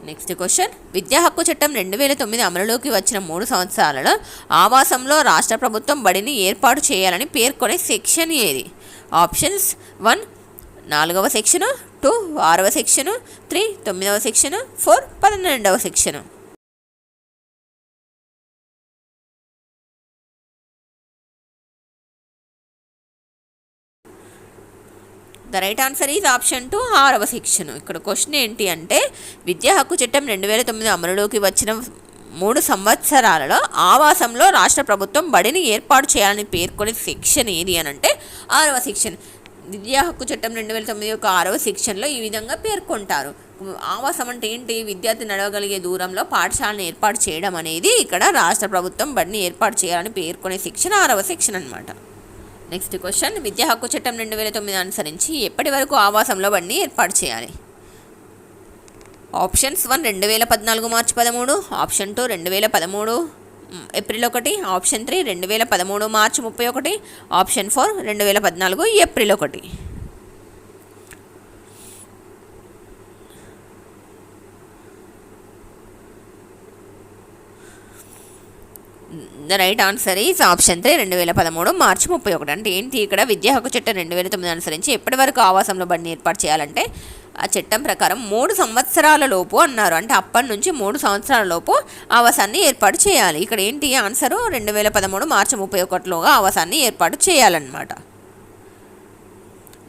నెక్స్ట్ క్వశ్చన్, విద్యా హక్కు చట్టం 2009 అమలులోకి వచ్చిన 3 సంవత్సరాలలో ఆవాసంలో రాష్ట్ర ప్రభుత్వం బడిని ఏర్పాటు చేయాలని పేర్కొనే సెక్షన్ ఏది? ఆప్షన్స్ 1, 4వ సెక్షను, 2, 6వ సెక్షను, 3, 9వ సెక్షను, 4, 12వ section. The right answer is option 2, 6వ సెక్షను. ఇక్కడ క్వశ్చన్ ఏంటి అంటే విద్యా హక్కు చట్టం 2009 అమలులోకి వచ్చిన 3 సంవత్సరాలలో ఆవాసంలో రాష్ట్ర ప్రభుత్వం బడిని ఏర్పాటు చేయాలని పేర్కొనే సెక్షన్ ఏది అని అంటే 6వ సెక్షన్. విద్యా హక్కు చట్టం 2009 యొక్క 6వ సెక్షన్లో ఈ విధంగా పేర్కొంటారు. ఆవాసం అంటే ఏంటి? విద్యార్థి నడవగలిగే దూరంలో పాఠశాలను ఏర్పాటు చేయడం అనేది ఇక్కడ రాష్ట్ర ప్రభుత్వం బడిని ఏర్పాటు చేయాలని పేర్కొనే సెక్షన్ 6వ సెక్షన్ అనమాట. నెక్స్ట్ క్వశ్చన్, విద్యా హక్కు చట్టం 2009 అనుసరించి ఎప్పటి వరకు ఆవాసంలో బడిని ఏర్పాటు చేయాలి? Options 1, 2014 March 13. Option 2, 2013 April 1. Option 3, 2013 March 31. Option 4, 2014 April 1. The right answer is option 3, 2013 మార్చి 31. అంటే ఏంటి? ఇక్కడ విద్యా హక్కు చట్టం 2009 అనుసరించి ఎప్పటి వరకు ఆవాసంలో బడిని ఏర్పాటు చేయాలంటే ఆ చట్టం ప్రకారం 3 సంవత్సరాల లోపు అన్నారు. అంటే అప్పటి నుంచి 3 సంవత్సరాల లోపు ఆవాసాన్ని ఏర్పాటు చేయాలి. ఇక్కడ ఏంటి ఆన్సరు? 2013 మార్చి 31లోగా ఆవాసాన్ని ఏర్పాటు చేయాలన్నమాట.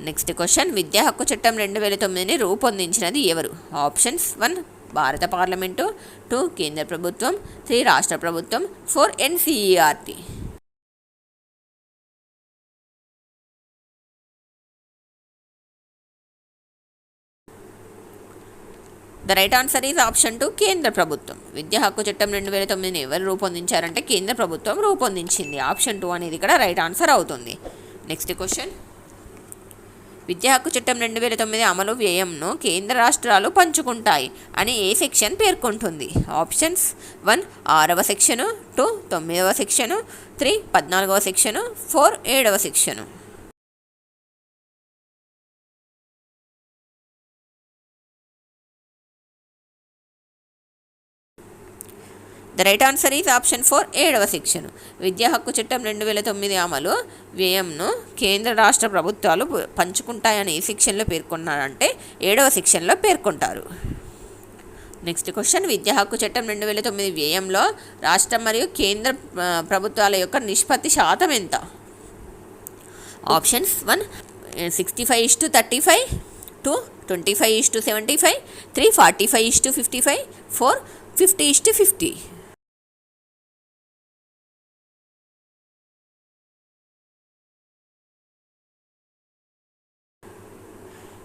నెక్స్ట్ క్వశ్చన్, విద్యా హక్కు చట్టం 2009ని రూపొందించినది ఎవరు? ఆప్షన్స్ 1, భారత పార్లమెంటు, 2, కేంద్ర ప్రభుత్వం, 3, రాష్ట్ర ప్రభుత్వం, 4, NCERT. The right answer is option 2, కేంద్ర ప్రభుత్వం. విద్యా హక్కు చట్టం 2009ని ఎవరు రూపొందించారంటే కేంద్ర ప్రభుత్వం రూపొందించింది. ఆప్షన్ 2 అనేది ఇక్కడ రైట్ ఆన్సర్ అవుతుంది. నెక్స్ట్ క్వశ్చన్, విద్యా హక్కు చట్టం 2009 అమలు వ్యయంను కేంద్ర రాష్ట్రాలు పంచుకుంటాయి అని ఏ సెక్షన్ పేర్కొంటుంది? ఆప్షన్స్ 1, 6వ సెక్షను, 2, 9వ సెక్షను, 3, 14వ సెక్షను, 4, 7వ section. The right answer is option 4, 7వ సెక్షను. విద్యా హక్కు చట్టం 2009 అమలు వ్యయంను కేంద్ర రాష్ట్ర ప్రభుత్వాలు పంచుకుంటాయని ఏ సెక్షన్లో పేర్కొన్నారంటే 7వ సెక్షన్లో పేర్కొంటారు. నెక్స్ట్ క్వశ్చన్, విద్యా హక్కు చట్టం 2009 వ్యయంలో రాష్ట్ర మరియు కేంద్ర ప్రభుత్వాల యొక్క నిష్పత్తి శాతం ఎంత? Options 1, 65:35, 2, 25:75, 3, 45:55, 4, 50:50.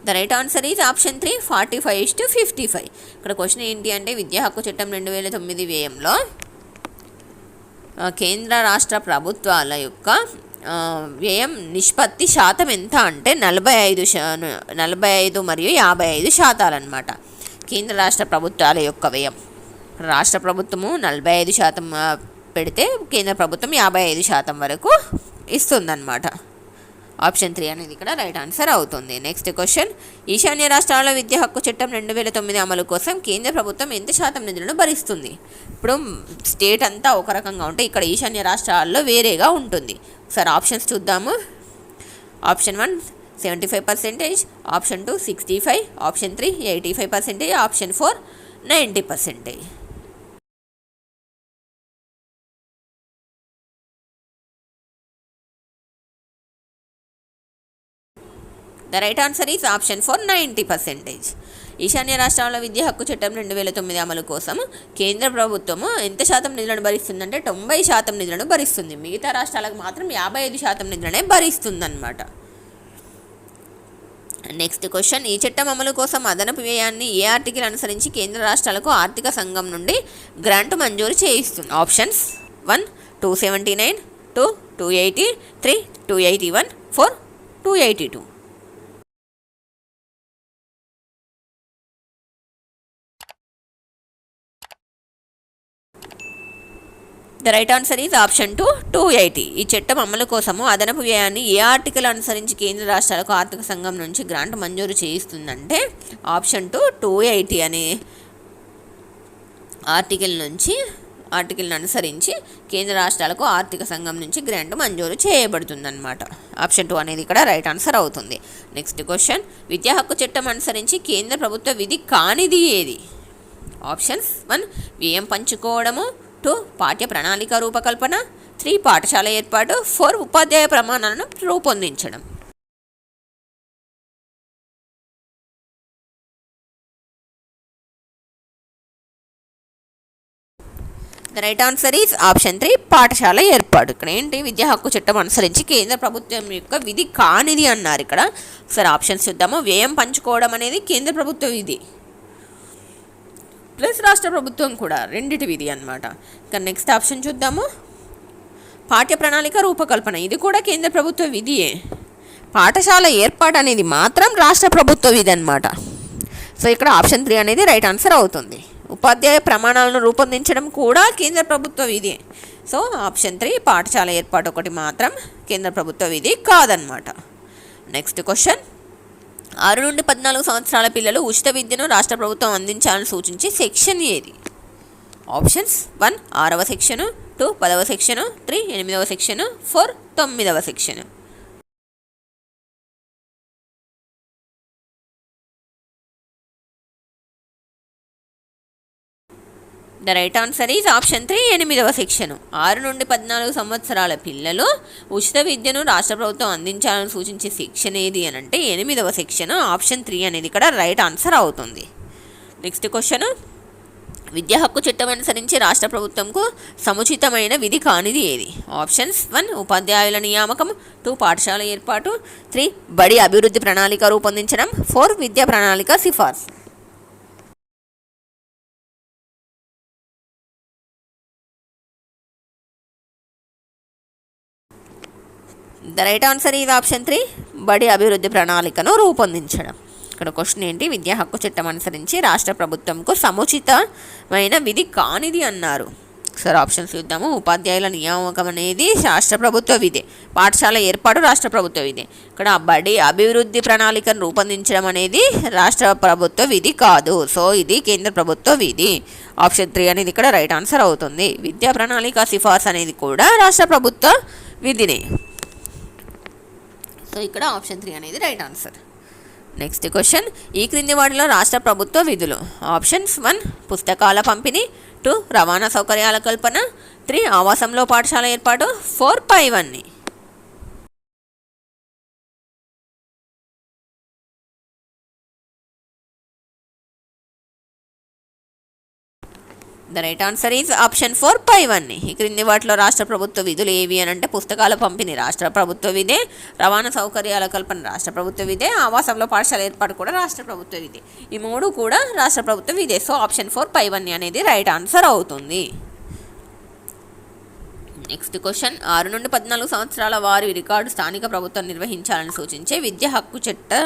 The right answer is option 3, 45:55. ఇక్కడ క్వశ్చన్ ఏంటి అంటే విద్యా హక్కు చట్టం 2009 వ్యయంలో కేంద్ర రాష్ట్ర ప్రభుత్వాల యొక్క వ్యయం నిష్పత్తి శాతం ఎంత అంటే 45 మరియు 55% అన్నమాట. కేంద్ర రాష్ట్ర ప్రభుత్వాల యొక్క వ్యయం, రాష్ట్ర ప్రభుత్వము 45% పెడితే కేంద్ర ప్రభుత్వం 55% వరకు ఇస్తుందన్నమాట. ఆప్షన్ 3 అనేది ఇక్కడ రైట్ ఆన్సర్ అవుతుంది. నెక్స్ట్ క్వశ్చన్, ఈశాన్య రాష్ట్రాల విద్యా హక్కు చట్టం 2009 అమలు కోసం కేంద్ర ప్రభుత్వం ఎంత శాతం నిధులను భరిస్తుంది? ఇప్పుడు స్టేట్ అంతా ఒక రకంగా ఉంటే ఇక్కడ ఈశాన్య రాష్ట్రాల్లో వేరేగా ఉంటుంది. ఒకసారి ఆప్షన్స్ చూద్దాము. Option 1, 75%, option 2, 65%, option 3, 85%, option 4, 90%. The right answer is option 4 90%. ఈశాన్య రాష్ట్రాల విద్యా హక్కు చట్టం 2009 అమలు కోసం కేంద్ర ప్రభుత్వము ఎంత శాతం నిధులను భరిస్తుందంటే 90% నిధులను భరిస్తుంది. మిగతా రాష్ట్రాలకు మాత్రం 55% నిధులనే భరిస్తుందన్నమాట. నెక్స్ట్ క్వశ్చన్, ఈ చట్టం అమలు కోసం అదనపు వ్యయాన్ని ఏ ఆర్టికల్ అనుసరించి కేంద్ర రాష్ట్రాలకు ఆర్థిక సంఘం నుండి గ్రాంట్ మంజూరు చేయిస్తుంది? Options 1 279, 2 280, 3 281, 4 282. The right answer is option 2 280. ఈ చట్టం అమలు కోసము అదనపు వ్యయాన్ని ఏ ఆర్టికల్ అనుసరించి కేంద్ర రాష్ట్రాలకు ఆర్థిక సంఘం నుంచి గ్రాంట్ మంజూరు చేయిస్తుందంటే ఆప్షన్ 2 280 అనే ఆర్టికల్ని అనుసరించి కేంద్ర రాష్ట్రాలకు ఆర్థిక సంఘం నుంచి గ్రాంట్ మంజూరు చేయబడుతుందన్నమాట. ఆప్షన్ 2 అనేది ఇక్కడ రైట్ ఆన్సర్ అవుతుంది. నెక్స్ట్ క్వశ్చన్, విద్యా హక్కు చట్టం అనుసరించి కేంద్ర ప్రభుత్వ విధి కానిది ఏది? ఆప్షన్స్ 1 వ్యయం పంచుకోవడము, 2 పాఠ్య ప్రణాళిక రూపకల్పన, 3 పాఠశాల ఏర్పాటు, 4 ఉపాధ్యాయ ప్రమాణాలను రూపొందించడం. The right answer is option 3 పాఠశాల ఏర్పాటు. ఇక్కడ ఏంటి, విద్యా హక్కు చట్టం అనుసరించి కేంద్ర ప్రభుత్వం యొక్క విధి కానిది అన్నారు. ఇక్కడ ఒకసారి ఆప్షన్స్ చూద్దాము. వ్యయం పంచుకోవడం అనేది కేంద్ర ప్రభుత్వ విధి ప్లస్ రాష్ట్ర ప్రభుత్వం కూడా రెండిటి విధి అన్నమాట. ఇక నెక్స్ట్ ఆప్షన్ చూద్దాము. పాఠ్య ప్రణాళిక రూపకల్పన, ఇది కూడా కేంద్ర ప్రభుత్వ విధియే. పాఠశాల ఏర్పాటు అనేది మాత్రం రాష్ట్ర ప్రభుత్వ విధి అన్నమాట. సో ఇక్కడ ఆప్షన్ 3 అనేది రైట్ ఆన్సర్ అవుతుంది. ఉపాధ్యాయ ప్రమాణాలను రూపొందించడం కూడా కేంద్ర ప్రభుత్వ విధి. సో ఆప్షన్ 3 పాఠశాల ఏర్పాటు ఒకటి మాత్రం కేంద్ర ప్రభుత్వ విధి కాదనమాట. నెక్స్ట్ క్వశ్చన్, 6 నుండి 14 సంవత్సరాల పిల్లలు ఉచిత విద్యను రాష్ట్ర ప్రభుత్వం అందించాలని సూచించే సెక్షన్ ఏది? ఆప్షన్స్ 1 6వ సెక్షను, 2 10వ సెక్షను, 3 8వ సెక్షను, 4 9వ section. The right answer is option 3 8వ సెక్షను. 6 నుండి 14 సంవత్సరాల పిల్లలు ఉచిత విద్యను రాష్ట్ర ప్రభుత్వం అందించాలని సూచించే సెక్షన్ ఏది అని అంటే 8వ సెక్షను. ఆప్షన్ 3 అనేది ఇక్కడ రైట్ ఆన్సర్ అవుతుంది. నెక్స్ట్ క్వశ్చన్, విద్యా హక్కు చట్టం అనుసరించి రాష్ట్ర ప్రభుత్వంకు సముచితమైన విధి కానిది ఏది? ఆప్షన్స్ 1 ఉపాధ్యాయుల నియామకం, 2 పాఠశాల ఏర్పాటు, 3 బడి అభివృద్ధి ప్రణాళిక రూపొందించడం, 4 విద్యా ప్రణాళిక సిఫార్సు. The right answer is option 3 బడి అభివృద్ధి ప్రణాళికను రూపొందించడం. ఇక్కడ క్వశ్చన్ ఏంటి, విద్యా హక్కు చట్టం అనుసరించి రాష్ట్ర ప్రభుత్వంకు సముచితమైన విధి కానిది అన్నారు. సార్ ఆప్షన్స్ చూద్దాము. ఉపాధ్యాయుల నియామకం అనేది రాష్ట్ర ప్రభుత్వ విధి, పాఠశాల ఏర్పాటు రాష్ట్ర ప్రభుత్వ విధి. ఇక్కడ బడి అభివృద్ధి ప్రణాళికను రూపొందించడం అనేది రాష్ట్ర ప్రభుత్వ విధి కాదు. సో ఇది కేంద్ర ప్రభుత్వ విధి. ఆప్షన్ 3 అనేది ఇక్కడ రైట్ ఆన్సర్ అవుతుంది. విద్యా ప్రణాళిక సిఫార్సు అనేది కూడా రాష్ట్ర ప్రభుత్వ విధినే. సో ఇక్కడ ఆప్షన్ 3 అనేది రైట్ ఆన్సర్. నెక్స్ట్ క్వశ్చన్, ఈ క్రింది వాటిలో రాష్ట్ర ప్రభుత్వ విధులు. ఆప్షన్స్ 1 పుస్తకాల పంపిణీ, 2 రవాణా సౌకర్యాల కల్పన, 3 ఆవాసంలో పాఠశాల ఏర్పాటు, 4 పైవన్నీ. The right answer is option 4 పైవన్నీ. ఈ క్రింది వాటిలో రాష్ట్ర ప్రభుత్వ విధులు ఏవి అని అంటే పుస్తకాల పంపిణీ రాష్ట్ర ప్రభుత్వ విధే, రవాణా సౌకర్యాల కల్పన రాష్ట్ర ప్రభుత్వ విధే, ఆవాసంలో పాఠశాల ఏర్పాటు కూడా రాష్ట్ర ప్రభుత్వ విధే. ఈ 3 కూడా రాష్ట్ర ప్రభుత్వ విధే. సో ఆప్షన్ 4 పైవన్నీ అనేది రైట్ ఆన్సర్ అవుతుంది. నెక్స్ట్ క్వశ్చన్, 6 నుండి 14 సంవత్సరాల వారి రికార్డు స్థానిక ప్రభుత్వం నిర్వహించాలని సూచించే విద్యా హక్కు చట్ట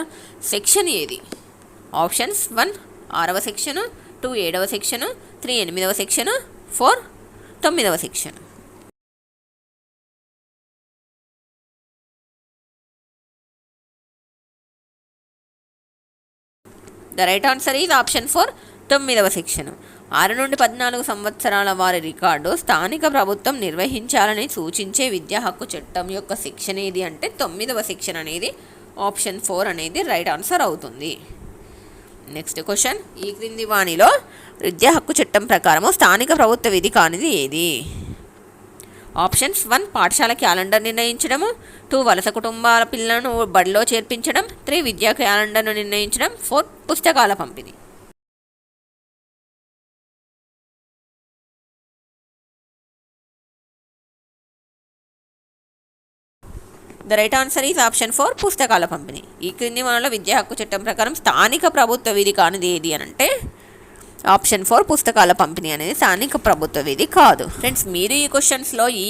సెక్షన్ ఏది? ఆప్షన్స్ 1 6వ సెక్షను, 2 7వ సెక్షను, 3 8వ సెక్షను, 4 9వ section. The right answer is option 4 9వ సెక్షను. 6 నుండి 14 సంవత్సరాల వారి రికార్డు స్థానిక ప్రభుత్వం నిర్వహించాలని సూచించే విద్యా హక్కు చట్టం యొక్క సెక్షన్ ఏది అంటే 9వ సెక్షన్ అనేది ఆప్షన్ 4 అనేది రైట్ ఆన్సర్ అవుతుంది. నెక్స్ట్ క్వశ్చన్, ఈ క్రింది వాణిలో విద్యా హక్కు చట్టం ప్రకారము స్థానిక ప్రభుత్వ విధి కానిది ఏది? ఆప్షన్స్ 1 పాఠశాల క్యాలెండర్ నిర్ణయించడము, 2 వలస కుటుంబాల పిల్లలను బడిలో చేర్పించడం, 3 విద్యా క్యాలెండర్ను నిర్ణయించడం, 4 పుస్తకాల పంపిణీ. The right answer is option 4 పుస్తకాల పంపిణీ. ఈ క్రింది మనలో విద్యా హక్కు చట్టం ప్రకారం స్థానిక ప్రభుత్వ విధి కానిది ఏది అని అంటే ఆప్షన్ 4 పుస్తకాల పంపిణీ అనేది స్థానిక ప్రభుత్వ విధి కాదు. ఫ్రెండ్స్, మీరు ఈ క్వశ్చన్స్లో ఈ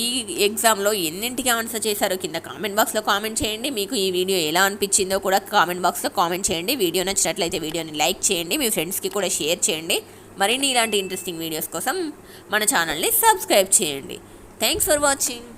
ఎగ్జామ్లో ఎన్నింటికి ఆన్సర్ చేశారో కింద కామెంట్ బాక్స్లో కామెంట్ చేయండి. మీకు ఈ వీడియో ఎలా అనిపించిందో కూడా కామెంట్ బాక్స్లో కామెంట్ చేయండి. వీడియో నచ్చినట్లయితే వీడియోని లైక్ చేయండి, మీ ఫ్రెండ్స్కి కూడా షేర్ చేయండి. మరిన్ని ఇలాంటి ఇంట్రెస్టింగ్ వీడియోస్ కోసం మన ఛానల్ని సబ్స్క్రైబ్ చేయండి. Thanks for watching.